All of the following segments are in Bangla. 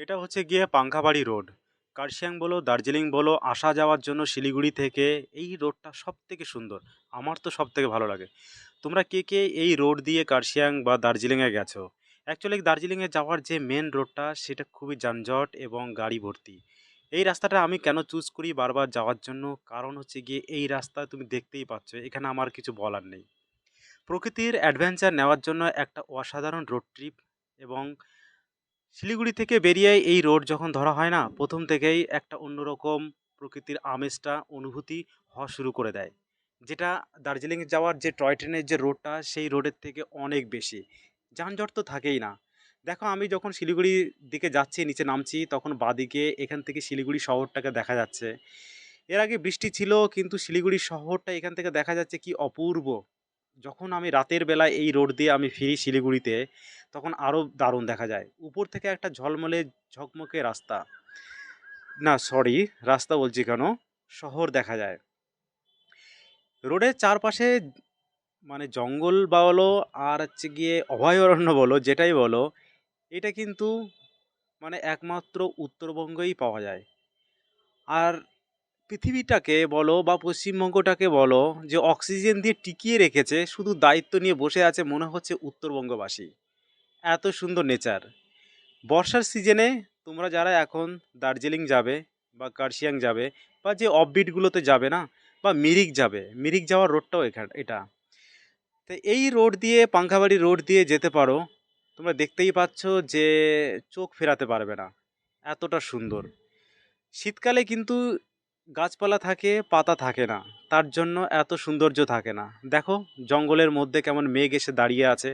এটা হচ্ছে গিয়ে পাংখাবাড়ি রোড। কার্শিয়াং বলো, দার্জিলিং বলো, আসা যাওয়ার জন্য শিলিগুড়ি থেকে এই রোডটা সবথেকে সুন্দর। আমার তো সবথেকে ভালো লাগে। তোমরা কে, কে এই রোড দিয়ে কার্শিয়াং বা দার্জিলিংয়ে গেছো? অ্যাকচুয়ালি দার্জিলিংয়ে যাওয়ার যে মেন রোডটা সেটা খুবই যানজট এবং গাড়ি ভর্তি। এই রাস্তাটা আমি কেন চুজ করি বারবার যাওয়ার জন্য? কারণ হচ্ছে গিয়ে এই রাস্তা তুমি দেখতেই পাচ্ছ। এখানে আমার কিছু বলার নেই। প্রকৃতির অ্যাডভেঞ্চার নেওয়ার জন্য একটা অসাধারণ রোড ট্রিপ এবং শিলিগুড়ি থেকে বেরিয়ে এই রোড যখন ধরা হয় না, প্রথম থেকেই একটা অন্যরকম প্রকৃতির আমেজটা অনুভূতি হওয়া শুরু করে দেয়। যেটা দার্জিলিং যাওয়ার যে টয় ট্রেনের যে রোডটা সেই রোডের থেকে অনেক বেশি। যানজট তো থাকেই না। দেখো আমি যখন শিলিগুড়ির দিকে যাচ্ছি, নিচে নামছি, তখন বাঁদিকে এখান থেকে শিলিগুড়ি শহরটাকে দেখা যাচ্ছে। এর আগে বৃষ্টি ছিল কিন্তু শিলিগুড়ি শহরটা এখান থেকে দেখা যাচ্ছে কি অপূর্ব। যখন আমি রাতের বেলায় এই রোড দিয়ে আমি ফিরি শিলিগুড়িতে, তখন আরও দারুণ দেখা যায়। উপর থেকে একটা ঝলমলে ঝকমকে রাস্তা, না সরি, রাস্তা বলছি কেন, শহর দেখা যায়। রোডের চারপাশে মানে জঙ্গল বলো আর হচ্ছে গিয়ে অভয়ারণ্য বলো, যেটাই বলো, এটা কিন্তু মানে একমাত্র উত্তরবঙ্গেই পাওয়া যায়। আর পৃথিবীটাকে বলো বা পশ্চিমবঙ্গটাকে বলো, যে অক্সিজেন দিয়ে টিকিয়ে রেখেছে, শুধু দায়িত্ব নিয়ে বসে আছে মনে হচ্ছে উত্তরবঙ্গবাসী। এত সুন্দর নেচার। বর্ষার সিজনে তোমরা যারা এখন দার্জিলিং যাবে বা কার্শিয়াং যাবে বা যে অফবিটগুলোতে যাবে না, বা মিরিক যাবে, মিরিক যাওয়ার রোডটাও এটা। তো এই রোড দিয়ে, পাংখাবাড়ি রোড দিয়ে যেতে পারো। তোমরা দেখতেই পাচ্ছ যে চোখ ফেরাতে পারবে না, এতটা সুন্দর। শীতকালে কিন্তু গাছপালা থাকে, পাতা থাকে না, তার জন্য এত সৌন্দর্য থাকে না। দেখো জঙ্গলের মধ্যে কেমন মেঘ এসে দাঁড়িয়ে আছে,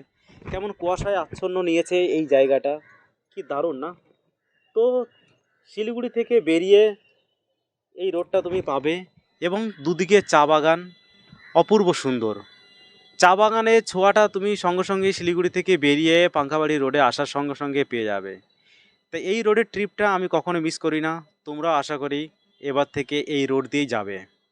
কেমন কুয়াশায় আচ্ছন্ন নিয়েছে এই জায়গাটা। কি দারুণ না? তো শিলিগুড়ি থেকে বেরিয়ে এই রোডটা তুমি পাবে এবং দুদিকে চা বাগান, অপূর্ব সুন্দর। চা বাগানের ছোঁয়াটা তুমি সঙ্গে সঙ্গে শিলিগুড়ি থেকে বেরিয়ে পাংখাবাড়ি রোডে আসার সঙ্গে সঙ্গে পেয়ে যাবে। তাই এই রোডের ট্রিপটা আমি কখনো মিস করি না। তোমরাও আশা করি এবার থেকে এই রোড দিয়েই যাবে।